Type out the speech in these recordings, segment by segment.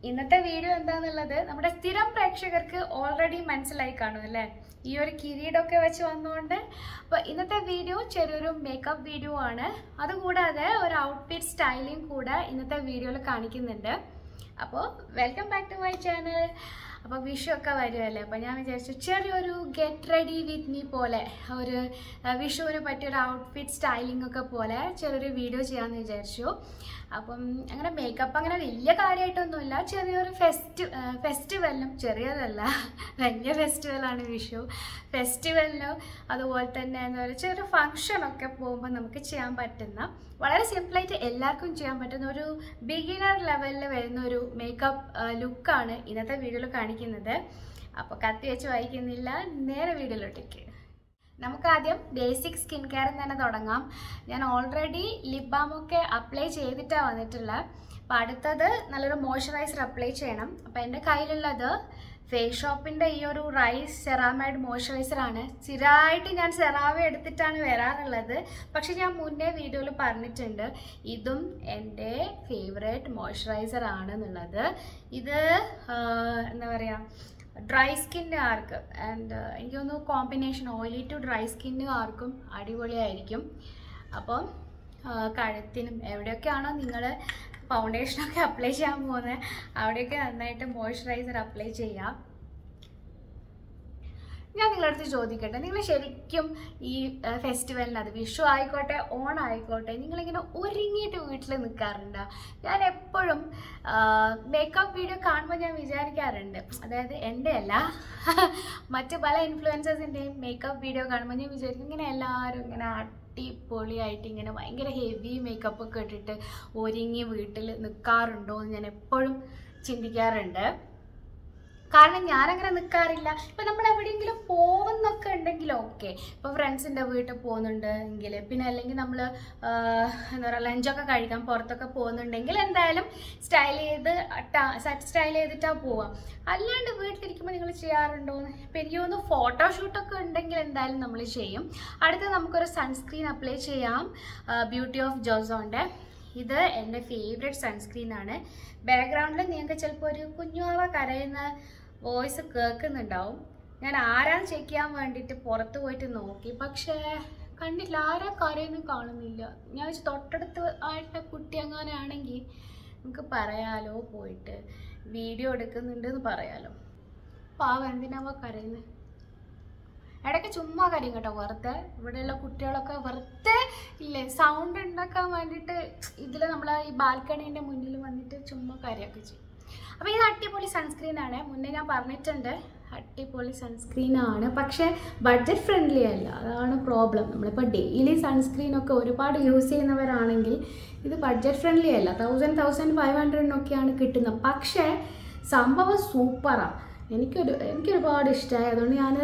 ഇന്നത്തെ വീഡിയോ എന്താണെന്നുള്ളത് നമ്മുടെ സ്ഥിരം പ്രേക്ഷകർക്ക് ഓൾറെഡി മനസ്സിലായി കാണും അല്ലേ? ഈ ഒരു കിരീടമൊക്കെ വെച്ച് വന്നുകൊണ്ട്. അപ്പോൾ ഇന്നത്തെ വീഡിയോ ചെറിയൊരു മേക്കപ്പ് വീഡിയോ ആണ്. അതുകൂടാതെ ഒരു ഔട്ട്ഫിറ്റ് സ്റ്റൈലിംഗ് കൂടെ ഇന്നത്തെ വീഡിയോയിൽ കാണിക്കുന്നുണ്ട്. അപ്പോൾ welcome back to my channel. അപ്പോൾ വിഷു ഒക്കെ വരുമല്ലേ, അപ്പോൾ ഞാൻ വിചാരിച്ചു ചെറിയൊരു ഗെറ്റ് റെഡി വിത്ത് മീ പോലെ ഒരു വിഷുവിന് പറ്റിയൊരു ഔട്ട്ഫിറ്റ് സ്റ്റൈലിംഗ് ഒക്കെ പോലെ ചെറിയൊരു വീഡിയോ ചെയ്യാമെന്ന് വിചാരിച്ചു. അപ്പം അങ്ങനെ മേക്കപ്പ് അങ്ങനെ വലിയ കാര്യമായിട്ടൊന്നുമില്ല, ചെറിയൊരു ഫെസ്റ്റിവലിനും, ചെറിയതല്ല വലിയ ഫെസ്റ്റിവലാണ് വിഷു. ഫെസ്റ്റിവലിനും അതുപോലെ തന്നെ എന്താ പറയുക, ചെറിയൊരു ഫങ്ഷനൊക്കെ പോകുമ്പോൾ നമുക്ക് ചെയ്യാൻ പറ്റുന്ന, വളരെ സിമ്പിളായിട്ട് എല്ലാവർക്കും ചെയ്യാൻ പറ്റുന്ന ഒരു ബിഗിനർ ലെവലിൽ വരുന്ന ഒരു മേക്കപ്പ് ലുക്കാണ് ഇന്നത്തെ വീഡിയോയിൽ കാണിക്കുന്നത്. അപ്പോൾ കത്തി വെച്ച് വായിക്കുന്നില്ല, നേരെ വീഡിയോയിലോട്ടേക്ക്. നമുക്ക് ആദ്യം ബേസിക് സ്കിൻ കെയറിൽ തന്നെ തുടങ്ങാം. ഞാൻ ഓൾറെഡി ലിപ് ബാമൊക്കെ അപ്ലൈ ചെയ്തിട്ടാണ് വന്നിട്ടുള്ളത്. അപ്പോൾ അടുത്തത് നല്ലൊരു മോയ്സ്ചറൈസർ അപ്ലൈ ചെയ്യണം. അപ്പോൾ എൻ്റെ കയ്യിലുള്ളത് ഫേസ് ഷോപ്പിൻ്റെ ഈ ഒരു റൈസ് സെറാമൈഡ് മോയ്സ്ചറൈസറാണ്. സ്ഥിരമായിട്ട് ഞാൻ സെറാവ എടുത്തിട്ടാണ് വരാറുള്ളത്, പക്ഷെ ഞാൻ മുന്നേ വീഡിയോയിൽ പറഞ്ഞിട്ടുണ്ട് ഇതും എൻ്റെ ഫേവറേറ്റ് മോയ്സ്ചറൈസർ ആണെന്നുള്ളത്. ഇത് എന്താ പറയുക, ഡ്രൈ സ്കിന്നുകാർക്ക് ആൻഡ് എനിക്ക് തോന്നുന്നു കോമ്പിനേഷൻ ഓയിലി ടു ഡ്രൈ സ്കിന്നുകാർക്കും അടിപൊളിയായിരിക്കും. അപ്പം കഴുത്തിനും എവിടെയൊക്കെയാണോ നിങ്ങൾ ഫൗണ്ടേഷനൊക്കെ അപ്ലൈ ചെയ്യാൻ പോകുന്നത് അവിടെയൊക്കെ നന്നായിട്ട് മോയ്സ്ചറൈസർ അപ്ലൈ ചെയ്യാം. ഞാൻ നിങ്ങളുടെ അടുത്ത് ചോദിക്കട്ടെ, നിങ്ങൾ ശരിക്കും ഈ ഫെസ്റ്റിവലിന്, അത് വിഷു ആയിക്കോട്ടെ ഓണം ആയിക്കോട്ടെ, നിങ്ങളിങ്ങനെ ഒരുങ്ങിയിട്ട് വീട്ടിൽ നിൽക്കാറുണ്ടോ? ഞാൻ എപ്പോഴും മേക്കപ്പ് വീഡിയോ കാണുമ്പോൾ ഞാൻ വിചാരിക്കാറുണ്ട്, അതായത് എൻ്റെ അല്ല മറ്റ് പല ഇൻഫ്ലുവൻസേഴ്സിൻ്റെയും മേക്കപ്പ് വീഡിയോ കാണുമ്പോൾ ഞാൻ വിചാരിക്കും ഇങ്ങനെ എല്ലാവരും ഇങ്ങനെ അടിപൊളിയായിട്ട് ഇങ്ങനെ ഭയങ്കര ഹെവി മേക്കപ്പ് ഒക്കെ ഇട്ടിട്ട് ഒരുങ്ങി വീട്ടിൽ നിൽക്കാറുണ്ടോ എന്ന് ഞാൻ എപ്പോഴും ചിന്തിക്കാറുണ്ട്. കാരണം ഞാനങ്ങനെ നിൽക്കാറില്ല. ഇപ്പം നമ്മൾ എവിടെയെങ്കിലും പോകുന്നൊക്കെ ഉണ്ടെങ്കിലും ഓക്കെ, ഇപ്പോൾ ഫ്രണ്ട്സിൻ്റെ വീട്ടിൽ പോകുന്നുണ്ട് എങ്കിൽ, പിന്നെ അല്ലെങ്കിൽ നമ്മൾ എന്താ പറയുക ലഞ്ചൊക്കെ കഴിക്കാൻ പുറത്തൊക്കെ പോകുന്നുണ്ടെങ്കിൽ എന്തായാലും സ്റ്റൈൽ ചെയ്തിട്ടാണ് പോവുക. അല്ലാണ്ട് വീട്ടിലിരിക്കുമ്പോൾ നിങ്ങൾ ചെയ്യാറുണ്ടോ? ഇപ്പം എനിക്ക് തോന്നുന്നു ഫോട്ടോഷൂട്ടൊക്കെ ഉണ്ടെങ്കിൽ എന്തായാലും നമ്മൾ ചെയ്യും. അടുത്ത് നമുക്കൊരു സൺസ്ക്രീൻ അപ്ലൈ ചെയ്യാം, ബ്യൂട്ടി ഓഫ് ജോസോൻ്റെ. ഇത് എൻ്റെ ഫേവറേറ്റ് സൺസ്ക്രീനാണ്. ബാക്ക്ഗ്രൗണ്ടിൽ നിങ്ങൾക്ക് ചിലപ്പോൾ ഒരു കുഞ്ഞുവാവ കരയുന്ന വോയിസ് കേൾക്കുന്നുണ്ടാവും. ഞാൻ ആരാന്ന് ചെക്ക് ചെയ്യാൻ വേണ്ടിയിട്ട് പുറത്ത് പോയിട്ട് നോക്കി, പക്ഷേ കണ്ടില്ല, ആരാ കരയൊന്നും കാണുന്നില്ല. ഞാൻ വെച്ച് തൊട്ടടുത്ത് ആയിട്ട് കുട്ടി എങ്ങാനാണെങ്കിൽ നമുക്ക് പറയാലോ, പോയിട്ട് വീഡിയോ എടുക്കുന്നുണ്ടെന്ന് പറയാലോ. പാവം എന്തിനാവാ കരയുന്നത്? ഇടയ്ക്ക് ചുമ്മാ കരയും കേട്ടോ, വെറുതെ. ഇവിടെയുള്ള കുട്ടികളൊക്കെ വെറുതെ ഇല്ലേ സൗണ്ട് ഉണ്ടാക്കാൻ വേണ്ടിയിട്ട് ഇതിൽ നമ്മൾ ഈ ബാൽക്കണീൻ്റെ മുന്നിൽ വന്നിട്ട് ചുമ്മാ കരയൊക്കെ ചെയ്യും. അപ്പോൾ ഇത് അടിപൊളി സൺസ്ക്രീനാണ്, മുന്നേ ഞാൻ പറഞ്ഞിട്ടുണ്ട്, അടിപൊളി സൺസ്ക്രീനാണ്. പക്ഷേ ബഡ്ജറ്റ് ഫ്രണ്ട്ലി അല്ല, അതാണ് പ്രോബ്ലം. നമ്മളിപ്പോൾ ഡെയിലി സൺസ്ക്രീനൊക്കെ ഒരുപാട് യൂസ് ചെയ്യുന്നവരാണെങ്കിൽ ഇത് ബഡ്ജറ്റ് ഫ്രണ്ട്ലി അല്ല. 1500-1500 കിട്ടുന്നത്. പക്ഷേ സംഭവം സൂപ്പറാണ്. എനിക്കൊരുപാട് ഇഷ്ടമായി. അതുകൊണ്ട് ഞാൻ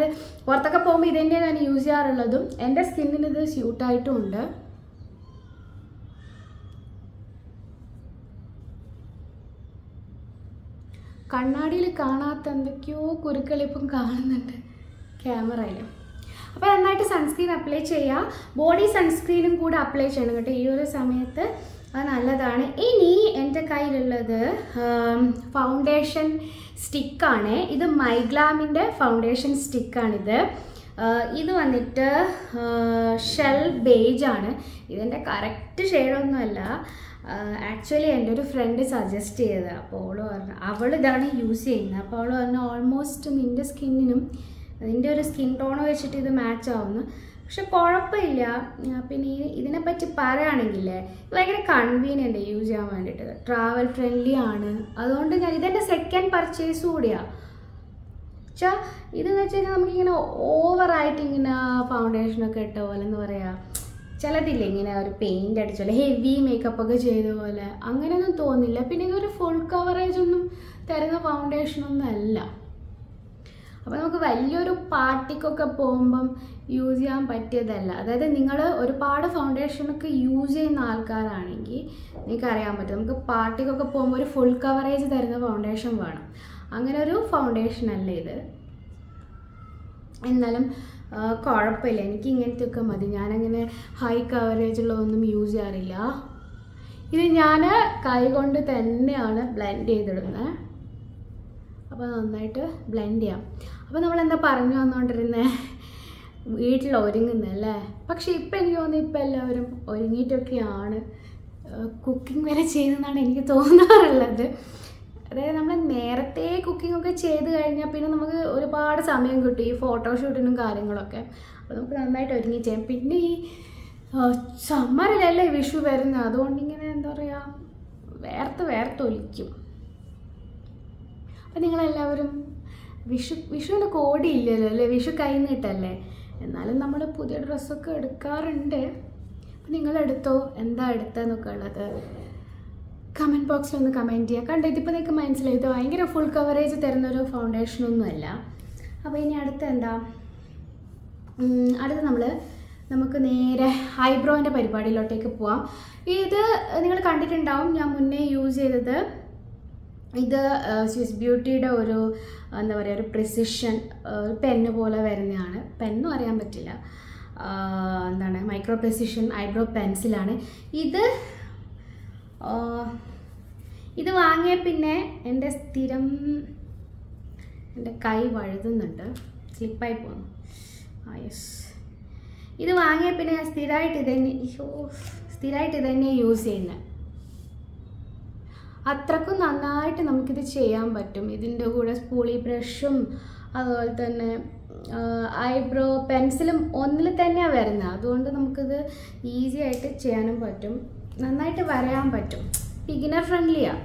പുറത്തൊക്കെ പോകുമ്പോൾ ഇതെന്നെ ഞാൻ യൂസ് ചെയ്യാറുള്ളതും. എൻ്റെ സ്കിന്നിന് ഇത് സ്യൂട്ടായിട്ടും ഉണ്ട്. കണ്ണാടിയിൽ കാണാത്ത എന്തൊക്കെയോ കുരുക്കളിപ്പം കാണുന്നുണ്ട് ക്യാമറയിൽ. അപ്പോൾ നന്നായിട്ട് സൺസ്ക്രീൻ അപ്ലൈ ചെയ്യുക. ബോഡി സൺസ്ക്രീനും കൂടെ അപ്ലൈ ചെയ്യണം കേട്ടോ ഈ ഒരു സമയത്ത്, അത് നല്ലതാണ്. ഇനി എൻ്റെ കയ്യിലുള്ളത് ഫൗണ്ടേഷൻ സ്റ്റിക്കാണ്. ഇത് മൈഗ്ലാമിൻ്റെ ഫൗണ്ടേഷൻ സ്റ്റിക്കാണിത്. ഇത് വന്നിട്ട് ഷെൽ ബേജ് ആണ്. ഇതിൻ്റെ കറക്റ്റ് ഷെയ്ഡൊന്നുമല്ല, ആക്ച്വലി എൻ്റെ ഒരു ഫ്രണ്ട് സജസ്റ്റ് ചെയ്തത്. അപ്പോൾ അവള് പറഞ്ഞു അവളിതാണ് യൂസ് ചെയ്യുന്നത്. അപ്പോൾ അവൾ പറഞ്ഞു ഓൾമോസ്റ്റ് നിൻ്റെ സ്കിന്നിനും നിൻ്റെ ഒരു സ്കിൻ ടോണ് വെച്ചിട്ട് ഇത് മാച്ച് ആവുന്നു. പക്ഷെ കുഴപ്പമില്ല. പിന്നെ ഇതിനെപ്പറ്റി പറയുകയാണെങ്കിൽ ഭയങ്കര കൺവീനിയൻ്റ് യൂസ് ചെയ്യാൻ വേണ്ടിയിട്ട്, ട്രാവൽ ഫ്രണ്ട്ലി ആണ്. അതുകൊണ്ട് ഞാൻ ഇതെൻ്റെ സെക്കൻഡ് പർച്ചേസ് കൂടിയാണ്. പക്ഷേ ഇതെന്ന് വെച്ച് കഴിഞ്ഞാൽ നമുക്കിങ്ങനെ ഓവറായിട്ട് ഇങ്ങനെ ഫൗണ്ടേഷനൊക്കെ ഇട്ട പോലെ എന്ന് പറയുക, ചിലതില്ല ഇങ്ങനെ ഒരു പെയിൻ്റ് അടിച്ച പോലെ ഹെവി മേക്കപ്പൊക്കെ ചെയ്ത പോലെ, അങ്ങനെയൊന്നും തോന്നില്ല. പിന്നെ ഇതൊരു ഫുൾ കവറേജ് ഒന്നും തരുന്ന ഫൗണ്ടേഷനൊന്നും അല്ല. അപ്പോൾ നമുക്ക് വലിയൊരു പാർട്ടിക്കൊക്കെ പോകുമ്പം യൂസ് ചെയ്യാൻ പറ്റിയതല്ല. അതായത് നിങ്ങൾ ഒരുപാട് ഫൗണ്ടേഷനൊക്കെ യൂസ് ചെയ്യുന്ന ആൾക്കാരാണെങ്കിൽ നിങ്ങൾക്കറിയാൻ പറ്റും, നമുക്ക് പാർട്ടിക്കൊക്കെ പോകുമ്പോൾ ഒരു ഫുൾ കവറേജ് തരുന്ന ഫൗണ്ടേഷൻ വേണം. അങ്ങനെ ഒരു ഫൗണ്ടേഷൻ അല്ല ഇത്. എന്നാലും കുഴപ്പമില്ല, എനിക്ക് ഇങ്ങനത്തെ ഒക്കെ മതി. ഞാനങ്ങനെ ഹൈ കവറേജ് ഉള്ളതൊന്നും യൂസ് ചെയ്യാറില്ല. ഇത് ഞാൻ കൈ കൊണ്ട് തന്നെയാണ് ബ്ലെൻഡ് ചെയ്തിടുന്നത്. അപ്പോൾ നന്നായിട്ട് ബ്ലെൻഡ് ചെയ്യാം. അപ്പോൾ നമ്മളെന്താ പറഞ്ഞു വന്നുകൊണ്ടിരുന്നത്, വീട്ടിൽ ഒരുങ്ങുന്നല്ലേ. പക്ഷേ ഇപ്പം എനിക്ക് തോന്നുന്നു ഇപ്പം എല്ലാവരും ഒരുങ്ങിയിട്ടൊക്കെയാണ് കുക്കിംഗ് വരെ ചെയ്യുന്നതാണ് എനിക്ക് തോന്നാറുള്ളത്. അതായത് നമ്മൾ നേരത്തെ കുക്കിംഗ് ഒക്കെ ചെയ്ത് കഴിഞ്ഞാൽ പിന്നെ നമുക്ക് ഒരുപാട് സമയം കിട്ടും ഈ ഫോട്ടോഷൂട്ടിനും കാര്യങ്ങളൊക്കെ. അപ്പോൾ നമുക്ക് നന്നായിട്ട് ഒരുങ്ങി ചെയ്യാം. പിന്നെ ഈ സമ്മറിലല്ലേ വിഷു വരുന്നത്, അതുകൊണ്ടിങ്ങനെ എന്താ പറയുക വേർത്തൊലിക്കും. അപ്പം നിങ്ങളെല്ലാവരും വിഷുവിന് കോടിയില്ലല്ലോ അല്ലേ, വിഷു കൈനീട്ടല്ലേ. എന്നാലും നമ്മൾ പുതിയ ഡ്രസ്സൊക്കെ എടുക്കാറുണ്ട്. അപ്പം നിങ്ങളെടുത്തോ, എന്താ എടുത്തതെന്നൊക്കെ ഉള്ളത് കമൻറ്റ് ബോക്സിലൊന്ന് കമൻറ്റ് ചെയ്യുക. കണ്ടോ, ഇതിപ്പോൾ നിങ്ങൾക്ക് മനസ്സിലായി ഇത് ഭയങ്കര ഫുൾ കവറേജ് തരുന്നൊരു ഫൗണ്ടേഷനൊന്നുമല്ല. അപ്പോൾ ഇനി അടുത്ത നമുക്ക് നേരെ ഐബ്രോൻ്റെ പരിപാടിയിലോട്ടേക്ക് പോവാം. ഇത് നിങ്ങൾ കണ്ടിട്ടുണ്ടാവും, ഞാൻ മുന്നേ യൂസ് ചെയ്തത് ഇത് സ്വിസ് ബ്യൂട്ടിയുടെ ഒരു എന്താ പറയുക ഒരു പ്രിസിഷൻ പെന്ന് പോലെ വരുന്നതാണ്. പെന്നും അറിയാൻ പറ്റില്ല, എന്താണ് മൈക്രോ പ്രിസിഷൻ ഐബ്രോ പെൻസിലാണ്. ഇത് വാങ്ങിയ പിന്നെ എൻ്റെ കൈ വഴുതുന്നുണ്ട്, സ്ലിപ്പായി പോകുന്നു. യെസ്, ഇത് വാങ്ങിയ പിന്നെ ഞാൻ സ്ഥിരമായിട്ട് ഇതന്നെ യൂസ് ചെയ്യുന്നത്. അത്രക്കും നന്നായിട്ട് നമുക്കിത് ചെയ്യാൻ പറ്റും. ഇതിൻ്റെ കൂടെ സ്പൂളി ബ്രഷും അതുപോലെ തന്നെ ഐബ്രോ പെൻസിലും ഒന്നിൽ തന്നെയാണ് വരുന്നത്. അതുകൊണ്ട് നമുക്കിത് ഈസി ആയിട്ട് ചെയ്യാനും പറ്റും, നന്നായിട്ട് വരയാൻ പറ്റും. ബിഗിനർ ഫ്രണ്ട്ലിയാണ്.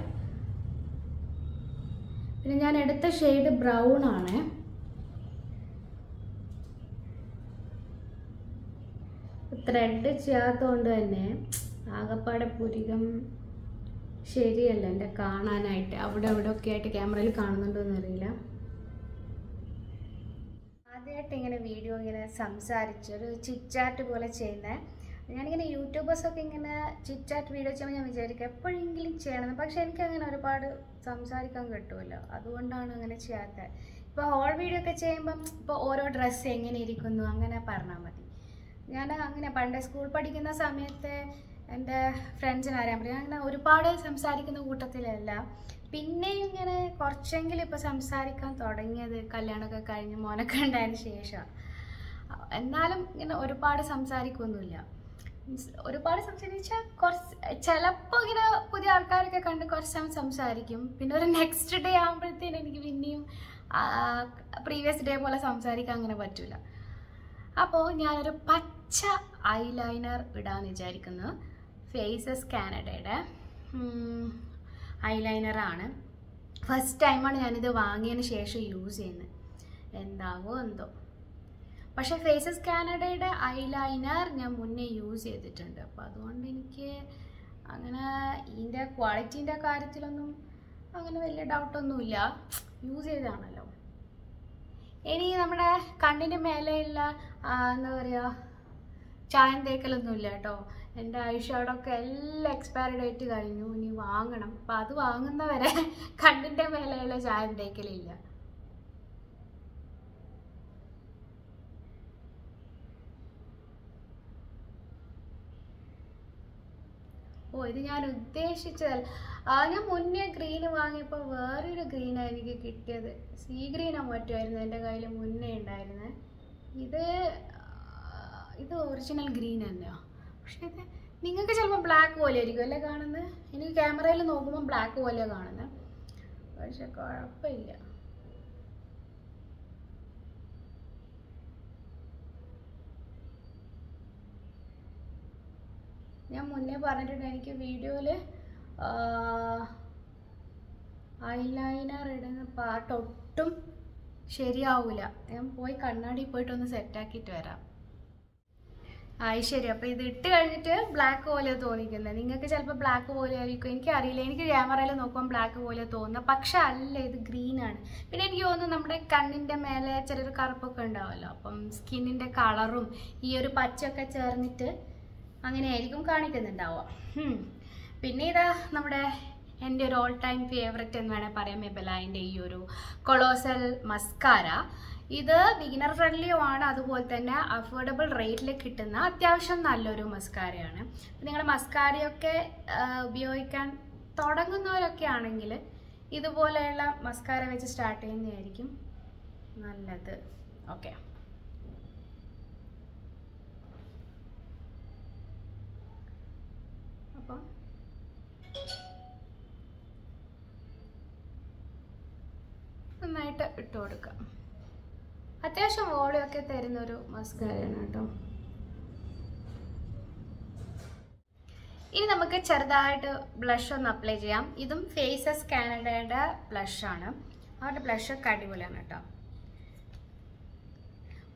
പിന്നെ ഞാൻ എടുത്ത ഷെയ്ഡ് ബ്രൗൺ ആണ്. ത്രെഡ് ചെയ്യാത്തതുകൊണ്ട് തന്നെ ആകപ്പാടെ പുരികം ശരിയല്ല എൻ്റെ കാണാനായിട്ട്. അവിടെ ഒക്കെ ആയിട്ട് ക്യാമറയിൽ കാണുന്നുണ്ടോയെന്ന് അറിയില്ല. ആദ്യമായിട്ട് ഇങ്ങനെ വീഡിയോ ഇങ്ങനെ സംസാരിച്ച് ഒരു ചിറ്റാറ്റ് പോലെ ചെയ്യുന്നത്. ഞാനിങ്ങനെ യൂട്യൂബേഴ്സൊക്കെ ഇങ്ങനെ ചിറ്റാറ്റ് വീഡിയോ ചെയ്യുമ്പോൾ ഞാൻ വിചാരിക്കും എപ്പോഴെങ്കിലും ചെയ്യണമെന്ന്. പക്ഷേ എനിക്കങ്ങനെ ഒരുപാട് സംസാരിക്കാൻ കിട്ടുമല്ലോ, അതുകൊണ്ടാണ് അങ്ങനെ ചെയ്യാത്തത്. ഇപ്പോൾ ഹോൾ വീഡിയോ ഒക്കെ ചെയ്യുമ്പം ഇപ്പോൾ ഓരോ ഡ്രസ്സ് എങ്ങനെ ഇരിക്കുന്നു അങ്ങനെ പറഞ്ഞാൽ മതി. ഞാൻ അങ്ങനെ പണ്ട് സ്കൂൾ പഠിക്കുന്ന സമയത്ത് എൻ്റെ ഫ്രണ്ട്സിന് അറിയാൻ പറ്റും, അങ്ങനെ ഒരുപാട് സംസാരിക്കുന്ന കൂട്ടത്തിലല്ല. പിന്നെ ഇങ്ങനെ കുറച്ചെങ്കിലും ഇപ്പോൾ സംസാരിക്കാൻ തുടങ്ങിയത് കല്യാണമൊക്കെ കഴിഞ്ഞ് മോനൊക്കെ ഉണ്ടായതിന് ശേഷമാണ്. എന്നാലും ഇങ്ങനെ ഒരുപാട് സംസാരിക്കൊന്നുമില്ല. ഒരുപാട് സംസാരിച്ചാൽ ചിലപ്പോൾ ഇങ്ങനെ പുതിയ ആൾക്കാരൊക്കെ കണ്ട് കുറച്ച് സമയം സംസാരിക്കും. പിന്നെ ഒരു നെക്സ്റ്റ് ഡേ ആകുമ്പോഴത്തേനും എനിക്ക് പിന്നെയും പ്രീവിയസ് ഡേ പോലെ സംസാരിക്കാൻ അങ്ങനെ പറ്റില്ല. അപ്പോൾ ഞാനൊരു പച്ച ഐലൈനർ ഇടാമെന്ന് വിചാരിക്കുന്നു. ഫേസസ് കാനഡയുടെ ഐലൈനറാണ്. ഫസ്റ്റ് ടൈമാണ് ഞാനിത് വാങ്ങിയതിന് ശേഷം യൂസ് ചെയ്യുന്നത്. എന്താവോ എന്തോ. പക്ഷേ ഫേസസ് കാനഡയുടെ ഐലൈനർ ഞാൻ മുന്നേ യൂസ് ചെയ്തിട്ടുണ്ട്. അപ്പോൾ അതുകൊണ്ട് എനിക്ക് അങ്ങനെ ഇതിൻ്റെ ക്വാളിറ്റീൻ്റെ കാര്യത്തിലൊന്നും അങ്ങനെ വലിയ ഡൗട്ടൊന്നുമില്ല, യൂസ് ചെയ്തതാണല്ലോ. ഇനി നമ്മുടെ കണ്ണിൻ്റെ മേലെയുള്ള എന്താ പറയുക ചായം തേക്കലൊന്നുമില്ല കേട്ടോ. എൻ്റെ ഐഷാഡൊക്കെ എല്ലാം എക്സ്പയറി ഡേറ്റ് കഴിഞ്ഞു, ഇനി വാങ്ങണം. അപ്പം അത് വാങ്ങുന്നവരെ കണ്ണിൻ്റെ മേലെയുള്ള ചായം തേക്കലില്ല. ഇത് ഞാൻ ഉദ്ദേശിച്ചതല്ല. ഞാൻ മുന്നേ ഗ്രീന് വാങ്ങിയപ്പോൾ വേറൊരു ഗ്രീനാണ് എനിക്ക് കിട്ടിയത്. സീ ഗ്രീനോ മറ്റുമായിരുന്നു എൻ്റെ കയ്യിൽ മുന്നേ ഉണ്ടായിരുന്നത്. ഇത് ഒറിജിനൽ ഗ്രീൻ തന്നെയാണ്. പക്ഷേ ഇത് നിങ്ങൾക്ക് ചിലപ്പോൾ ബ്ലാക്ക് പോലെ ആയിരിക്കും അല്ലേ കാണുന്നത്. എനിക്ക് ക്യാമറയിൽ നോക്കുമ്പോൾ ബ്ലാക്ക് പോലെയാണ് കാണുന്നത്. പക്ഷെ കുഴപ്പമില്ല. ഞാൻ മുന്നേ പറഞ്ഞിട്ടുണ്ട് എനിക്ക് വീഡിയോയിൽ ഐലൈനർ ഇടുന്ന പാർട്ട് ഒട്ടും ശരിയാവില്ല. ഞാൻ പോയി കണ്ണാടി പോയിട്ടൊന്ന് സെറ്റാക്കിയിട്ട് വരാം. ശരി. അപ്പോൾ ഇത് ഇട്ട് കഴിഞ്ഞിട്ട് ബ്ലാക്ക് പോലെ തോന്നിക്കുന്നത്. നിങ്ങൾക്ക് ചിലപ്പോൾ ബ്ലാക്ക് പോലെ ആയിരിക്കും, എനിക്കറിയില്ല. എനിക്ക് ക്യാമറയിൽ നോക്കുമ്പോൾ ബ്ലാക്ക് പോലെ തോന്നുന്നത്, പക്ഷെ അല്ല, ഇത് ഗ്രീനാണ്. പിന്നെ എനിക്ക് തോന്നുന്നു നമ്മുടെ കണ്ണിൻ്റെ മേലെ ചെറിയൊരു കറുപ്പൊക്കെ ഉണ്ടാവുമല്ലോ, അപ്പം സ്കിന്നിൻ്റെ കളറും ഈ ഒരു പച്ചയൊക്കെ ചേർന്നിട്ട് അങ്ങനെയായിരിക്കും കാണിക്കുന്നുണ്ടാവുക. പിന്നെ ഇതാ നമ്മുടെ എൻ്റെ ഒരു ഓൾ ടൈം ഫേവററ്റ് എന്ന് വേണേൽ പറയാം, മെബെലൈൻ്റെ ഈ ഒരു കൊളോസൽ മസ്കാര. ഇത് ബിഗിനർ ഫ്രണ്ട്ലിയുമാണ്, അതുപോലെ തന്നെ അഫോർഡബിൾ റേറ്റിൽ കിട്ടുന്ന അത്യാവശ്യം നല്ലൊരു മസ്കാരയാണ്. നിങ്ങൾ മസ്കാരയൊക്കെ ഉപയോഗിക്കാൻ തുടങ്ങുന്നവരൊക്കെ ആണെങ്കിൽ ഇതുപോലെയുള്ള മസ്കാര വെച്ച് സ്റ്റാർട്ട് ചെയ്യുന്നതായിരിക്കും നല്ലത്. ഓക്കെ, അപ്പം നന്നായിട്ട് ഇട്ട് കൊടുക്കാം. അത്യാവശ്യം വോളിയൊക്കെ തരുന്നൊരു മസ്കാരയാണ് കേട്ടോ. ഇനി നമുക്ക് ചെറുതായിട്ട് ബ്ലഷ് ഒന്ന് അപ്ലൈ ചെയ്യാം. ഇതും ഫേസസ് കാനഡയുടെ ബ്ലഷാണ്. അവരുടെ ബ്ലഷൊക്കെ അടിപൊളിയാണ് കേട്ടോ.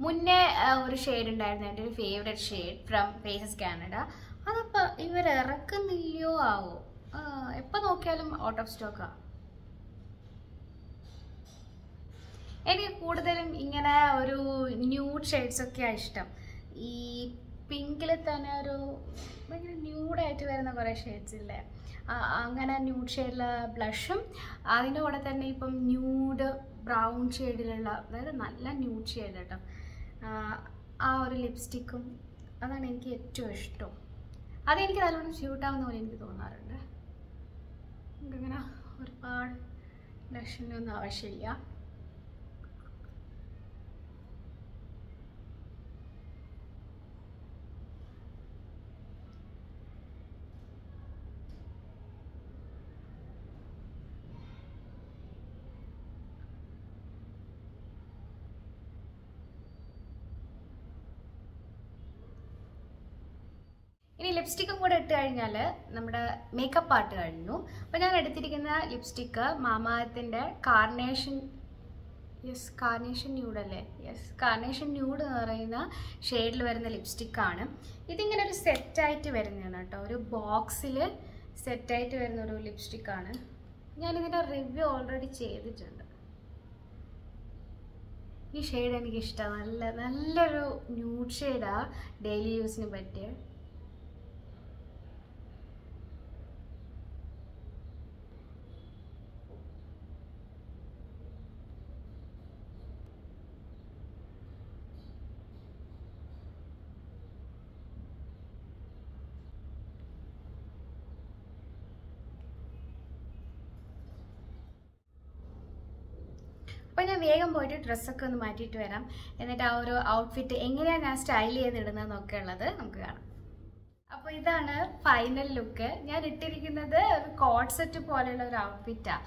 മുന്നേ ഒരു ഷെയ്ഡ് ഉണ്ടായിരുന്നു, എൻ്റെ ഒരു favourite shade from Faces Canada. അതപ്പോൾ ഇവർ ഇറക്കുന്നില്ലയോ ആവോ, എപ്പോൾ നോക്കിയാലും ഔട്ട് ഓഫ് സ്റ്റോക്കാണ്. എനിക്ക് കൂടുതലും ഇങ്ങനെ ഒരു ന്യൂഡ് ഷെയ്ഡ്സൊക്കെയാണ് ഇഷ്ടം. ഈ പിങ്കിൽ തന്നെ ഒരു ഭയങ്കര ന്യൂഡായിട്ട് വരുന്ന കുറേ ഷെയ്ഡ്സ് ഇല്ലേ, അങ്ങനെ ന്യൂഡ് ഷെയ്ഡിലുള്ള ബ്ലഷും അതിൻ്റെ കൂടെ തന്നെ ഇപ്പം ന്യൂഡ് ബ്രൗൺ ഷെയ്ഡിലുള്ള, അതായത് നല്ല ന്യൂഡ് ഷെയ്ഡ് കേട്ടോ, ആ ഒരു ലിപ്സ്റ്റിക്കും അതാണ് എനിക്ക് ഏറ്റവും ഇഷ്ടം. അതെനിക്ക് നല്ലോണം സ്യൂട്ടാവുന്ന പോലെ എനിക്ക് തോന്നാറുണ്ട്. നമുക്കിങ്ങനെ ഒരുപാട് ബ്ലഷിൻ്റെ ഒന്നും ആവശ്യമില്ല. ഇനി ലിപ്സ്റ്റിക്കും കൂടെ ഇട്ട് കഴിഞ്ഞാൽ നമ്മുടെ മേക്കപ്പ് ആർട്ട് കഴിഞ്ഞു. അപ്പോൾ ഞാൻ എടുത്തിരിക്കുന്ന ലിപ്സ്റ്റിക്ക് മാമാഅർത്തിൻ്റെ കാർണേഷൻ ന്യൂഡ് അല്ലേ, കാർണേഷൻ ന്യൂഡ് എന്ന് പറയുന്ന ഷെയ്ഡിൽ വരുന്ന ലിപ്സ്റ്റിക്കാണ്. ഇതിങ്ങനെ ഒരു സെറ്റായിട്ട് വരുന്നതാണ് കേട്ടോ, ഒരു ബോക്സിൽ സെറ്റായിട്ട് വരുന്ന ഒരു ലിപ്സ്റ്റിക്കാണ്. ഞാനിതിൻ്റെ റിവ്യൂ ഓൾറെഡി ചെയ്തിട്ടുണ്ട്. ഈ ഷെയ്ഡ് എനിക്കിഷ്ടമാണ്, നല്ലൊരു ന്യൂഡ് ഷെയ്ഡാണ്, ഡെയിലി യൂസിന് പറ്റിയ. അപ്പോൾ ഞാൻ വേഗം പോയിട്ട് ഡ്രസ്സൊക്കെ ഒന്ന് മാറ്റിയിട്ട് വരാം. എന്നിട്ട് ആ ഒരു ഔട്ട്ഫിറ്റ് എങ്ങനെയാണ് ഞാൻ സ്റ്റൈൽ ചെയ്തിടുന്നതെന്നൊക്കെ ഉള്ളത് നമുക്ക് കാണാം. അപ്പോൾ ഇതാണ് ഫൈനൽ ലുക്ക്. ഞാൻ ഇട്ടിരിക്കുന്നത് ഒരു കോഡ് സെറ്റ് പോലെയുള്ള ഒരു ഔട്ട്ഫിറ്റാണ്.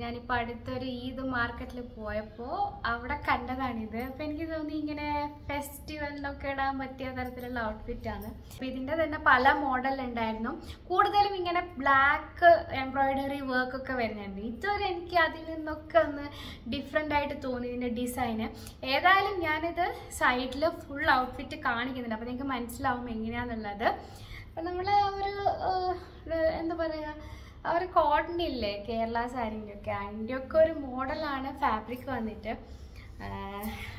ഞാനിപ്പോൾ അടുത്തൊരു ഈദ് മാർക്കറ്റിൽ പോയപ്പോൾ അവിടെ കണ്ടതാണിത്. അപ്പോൾ എനിക്ക് തോന്നി ഇങ്ങനെ ഫെസ്റ്റിവലിനൊക്കെ ഇടാൻ പറ്റിയ തരത്തിലുള്ള ഔട്ട്ഫിറ്റാണ്. അപ്പോൾ ഇതിൻ്റെ തന്നെ പല മോഡലുണ്ടായിരുന്നു. കൂടുതലും ഇങ്ങനെ ബ്ലാക്ക് എംബ്രോയിഡറി വർക്കൊക്കെ വരുന്നുണ്ട്. ഇതുവരെ എനിക്ക് അതിൽ നിന്നൊക്കെ ഒന്ന് ഡിഫറെൻ്റ് ആയിട്ട് തോന്നി ഇതിൻ്റെ ഡിസൈന്. ഏതായാലും ഞാനിത് സൈഡിൽ ഫുൾ ഔട്ട്ഫിറ്റ് കാണിക്കുന്നുണ്ട്, അപ്പോൾ നിങ്ങൾക്ക് മനസ്സിലാവും എങ്ങനെയാണെന്നുള്ളത്. അപ്പം നമ്മൾ ഒരു എന്താ പറയുക, ആ ഒരു കോട്ടൺ ഇല്ലേ കേരള സാരീൻ്റെ ഒക്കെ, അതിൻ്റെയൊക്കെ ഒരു മോഡലാണ് ഫാബ്രിക് വന്നിട്ട്.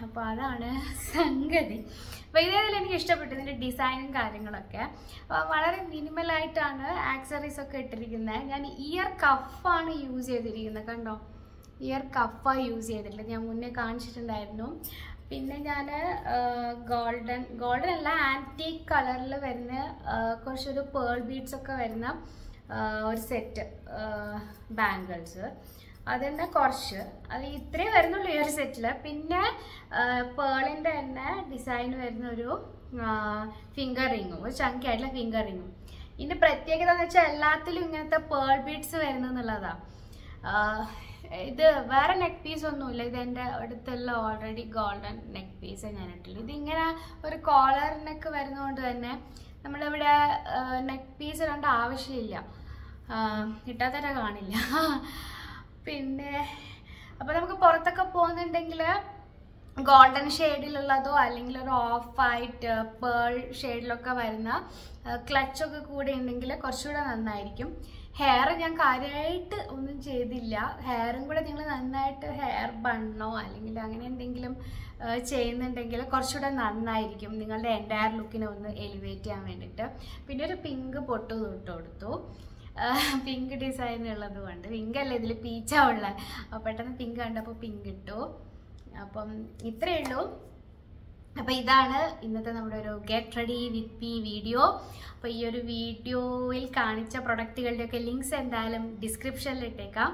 അപ്പോൾ അതാണ് സംഗതി. അപ്പോൾ ഇതേതിൽ എനിക്ക് ഇഷ്ടപ്പെട്ടു ഇതിൻ്റെ ഡിസൈനും കാര്യങ്ങളൊക്കെ. വളരെ മിനിമലായിട്ടാണ് ആക്സറീസൊക്കെ ഇട്ടിരിക്കുന്നത്. ഞാൻ ഇയർ കഫാണ് യൂസ് ചെയ്തിരിക്കുന്നത്, കണ്ടോ, ഇയർ കഫാണ് യൂസ് ചെയ്തിട്ടുള്ളത്, ഞാൻ മുന്നേ കാണിച്ചിട്ടുണ്ടായിരുന്നു. പിന്നെ ഞാൻ ഗോൾഡൻ അല്ല, ആൻറ്റീക് കളറിൽ വരുന്ന കുറച്ചൊരു പേൾ ബീഡ്സ് ഒക്കെ വരുന്ന ഒരു സെറ്റ് ബാംഗിൾസ്, അതുതന്നെ കുറച്ച്, അത് ഇത്രയും വരുന്നുള്ളൂ ഈ ഒരു സെറ്റിൽ. പിന്നെ പേളിൻ്റെ തന്നെ ഡിസൈൻ വരുന്ന ഒരു ഫിംഗർ റിങ്ങും, ഒരു ചങ്കി ആയിട്ടുള്ള ഫിംഗർ റിങ്ങും. ഇതിൻ്റെ പ്രത്യേകത എന്ന് വെച്ചാൽ എല്ലാത്തിലും ഇങ്ങനത്തെ പേൾ ബീഡ്സ് വരുന്നതെന്നുള്ളതാണ്. ഇത് വേറെ നെക്ക് പീസ് ഒന്നുമില്ല, ഇത് എൻ്റെ അടുത്തുള്ള ഓൾറെഡി ഗോൾഡൻ നെക്ക് പീസ് ഞാൻ ഇട്ടുള്ളൂ. ഇതിങ്ങനെ ഒരു കോളർ നെക്ക് വരുന്നതുകൊണ്ട് തന്നെ നമ്മളിവിടെ നെക്ക് പീസ് ഇടേണ്ട ആവശ്യമില്ല, ഇട്ടാൽ തന്നെ കാണില്ല. പിന്നെ അപ്പോൾ നമുക്ക് പുറത്തൊക്കെ പോകുന്നുണ്ടെങ്കിൽ ഗോൾഡൻ ഷെയ്ഡിലുള്ളതോ അല്ലെങ്കിൽ ഒരു ഓഫ് വൈറ്റ് പേൾ ഷെയ്ഡിലൊക്കെ വരുന്ന ക്ലച്ചൊക്കെ കൂടെ ഉണ്ടെങ്കിൽ കുറച്ചുകൂടെ നന്നായിരിക്കും. ഹെയർ ഞാൻ കാര്യമായിട്ട് ഒന്നും ചെയ്തില്ല. ഹെയറും കൂടെ നിങ്ങൾ നന്നായിട്ട് ഹെയർ ബണ്ണോ അല്ലെങ്കിൽ അങ്ങനെ എന്തെങ്കിലും ചെയ്യുന്നുണ്ടെങ്കിൽ കുറച്ചുകൂടെ നന്നായിരിക്കും, നിങ്ങളുടെ എൻ്റയർ ലുക്കിനെ ഒന്ന് എലിവേറ്റ് ചെയ്യാൻ വേണ്ടിയിട്ട്. പിന്നെ ഒരു പിങ്ക് പൊട്ട് തൊട്ട് കൊടുത്തു, പിങ്ക് ഡിസൈൻ ഉള്ളത് കൊണ്ട്. പിങ്ക് അല്ല, ഇതിൽ പീച്ചാ ഉള്ളത്, അപ്പോൾ പെട്ടെന്ന് പിങ്ക് കണ്ടപ്പോൾ പിങ്ക് ഇട്ടു. അപ്പം ഇത്രയേ ഉള്ളൂ. അപ്പോൾ ഇതാണ് ഇന്നത്തെ നമ്മുടെ ഒരു get ready with me video. അപ്പോൾ ഈ ഒരു വീഡിയോയിൽ കാണിച്ച പ്രൊഡക്റ്റുകളുടെയൊക്കെ ലിങ്ക്സ് എന്തായാലും ഡിസ്ക്രിപ്ഷനിൽ ഇട്ടേക്കാം.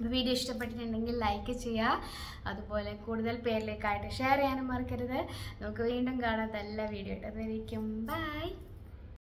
വീഡിയോ ഇഷ്ടപ്പെട്ടിട്ടുണ്ടെങ്കിൽ ലൈക്ക് ചെയ്യുക, അതുപോലെ കൂടുതൽ പേരിലേക്കായിട്ട് ഷെയർ ചെയ്യാനും മറക്കരുത്. നമുക്ക് വീണ്ടും കാണാം നല്ല വീഡിയോ ആയിട്ട്. അതുവരേക്കും ബൈ.